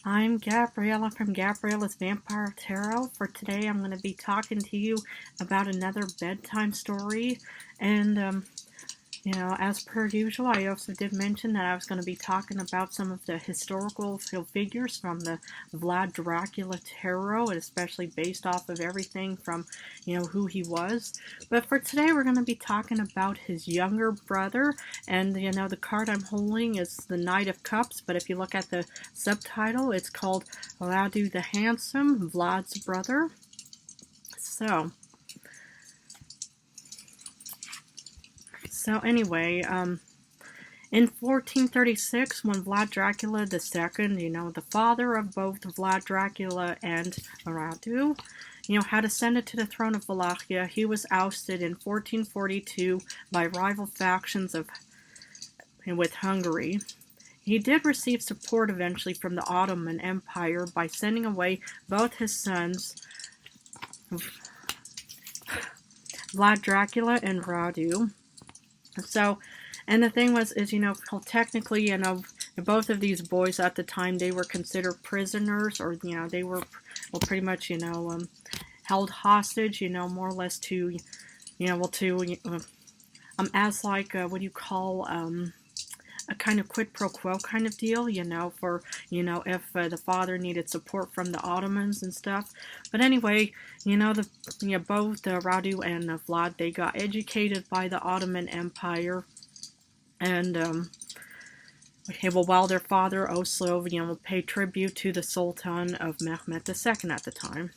I'm Gabriella from Gabriella's Vampire Tarot. For today, I'm going to be talking to you about another bedtime story. And, as per usual, I also did mention that I was going to be talking about some of the historical figures from the Vlad Dracula Tarot, and especially based off of everything from, who he was. But for today, we're going to be talking about his younger brother. And, the card I'm holding is the Knight of Cups. But if you look at the subtitle, it's called Radu the Handsome, Vlad's brother. So anyway, in 1436, when Vlad Dracula II, the father of both Vlad Dracula and Radu, had ascended to the throne of Wallachia, he was ousted in 1442 by rival factions with Hungary. He did receive support eventually from the Ottoman Empire by sending away both his sons, Vlad Dracula and Radu. So, and the thing is, technically, both of these boys at the time, they were considered prisoners, or, they were, pretty much, held hostage, more or less to, as like, what do you call, a kind of quid pro quo kind of deal, for, if the father needed support from the Ottomans and stuff. But anyway, both Radu and Vlad, they got educated by the Ottoman Empire. And, while their father also, paid tribute to the Sultan of Mehmed II at the time.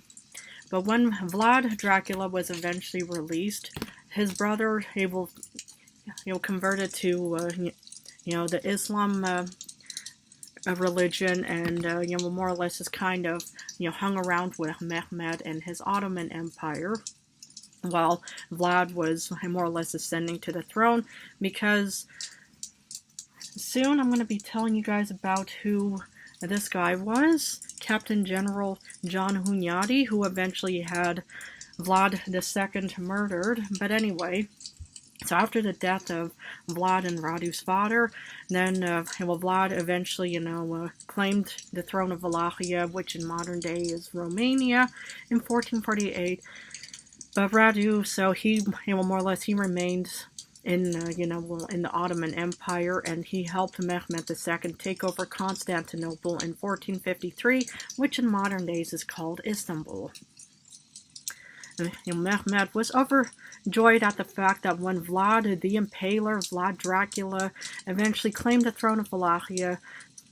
But when Vlad Dracula was eventually released, his brother, converted to, the Islam religion, and, more or less is kind of, hung around with Mehmed and his Ottoman Empire, while Vlad was more or less ascending to the throne, because soon I'm going to be telling you guys about who this guy was, Captain General John Hunyadi, who eventually had Vlad II murdered. But anyway, so after the death of Vlad and Radu's father, then Vlad eventually, claimed the throne of Wallachia, which in modern day is Romania, in 1448. But Radu, so he, more or less, he remained in, in the Ottoman Empire, and he helped Mehmed II take over Constantinople in 1453, which in modern days is called Istanbul. Mehmed was overjoyed at the fact that when Vlad the Impaler, Vlad Dracula, eventually claimed the throne of Wallachia,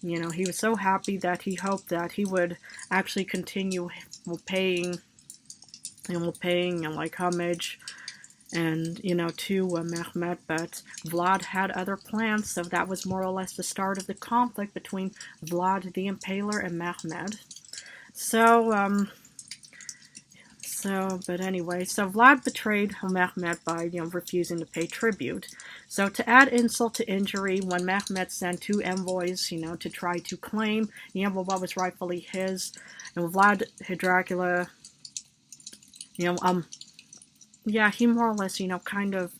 he was so happy that he hoped that he would actually continue paying like homage and, to Mehmed, but Vlad had other plans, so that was more or less the start of the conflict between Vlad the Impaler and Mehmed. But anyway, Vlad betrayed Mehmed by, refusing to pay tribute. So to add insult to injury, when Mehmed sent two envoys, to try to claim, what was rightfully his, and Vlad Dracula, he more or less, kind of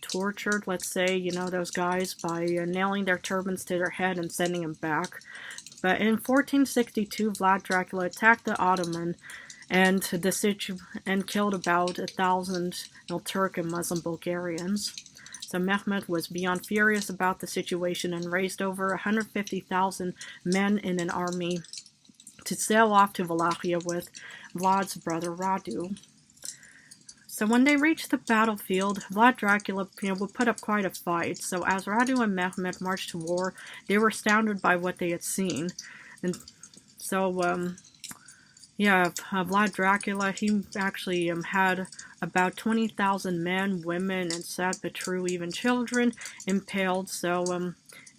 tortured, let's say, those guys by nailing their turbans to their head and sending them back. But in 1462, Vlad Dracula attacked the Ottoman and killed about 1,000 Turk and Muslim Bulgarians. So Mehmed was beyond furious about the situation and raised over 150,000 men in an army to sail off to Wallachia with Vlad's brother Radu. So when they reached the battlefield, Vlad Dracula, would put up quite a fight. So as Radu and Mehmed marched to war, they were astounded by what they had seen. And so, Vlad Dracula, he actually had about 20,000 men, women, and sad but true, even children, impaled. So,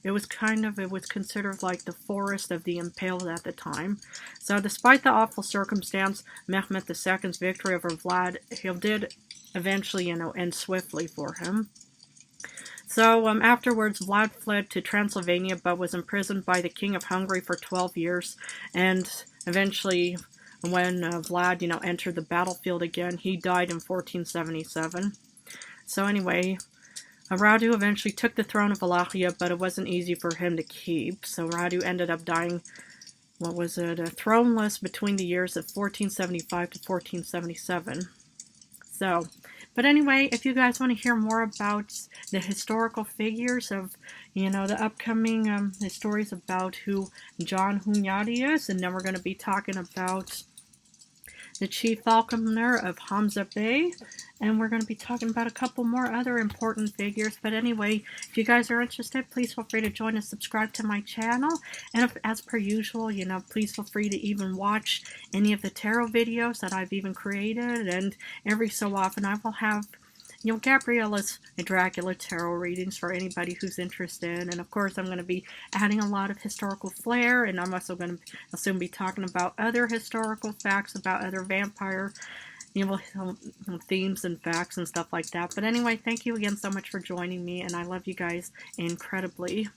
it was considered like the forest of the impaled at the time. So despite the awful circumstance, Mehmed II's victory over Vlad, he did eventually, end swiftly for him. So afterwards, Vlad fled to Transylvania, but was imprisoned by the King of Hungary for 12 years. And eventually, when Vlad, entered the battlefield again, he died in 1477. So anyway, Radu eventually took the throne of Wallachia, but it wasn't easy for him to keep. So Radu ended up dying what was it, a throne list between the years of 1475 to 1477. So, but anyway, if you guys want to hear more about the historical figures of, the upcoming stories about who John Hunyadi is, and then we're going to be talking about the chief falconer of Hamza Bay, and we're going to be talking about a couple more other important figures. But anyway, if you guys are interested, please feel free to join and subscribe to my channel. And if, as per usual, please feel free to even watch any of the tarot videos that I've even created. And every so often I will have Gabriella's Dracula tarot readings for anybody who's interested. And of course, I'm going to be adding a lot of historical flair, and I'm also going to soon be talking about other historical facts about other vampire themes and facts and stuff like that. But anyway, thank you again so much for joining me, and I love you guys incredibly.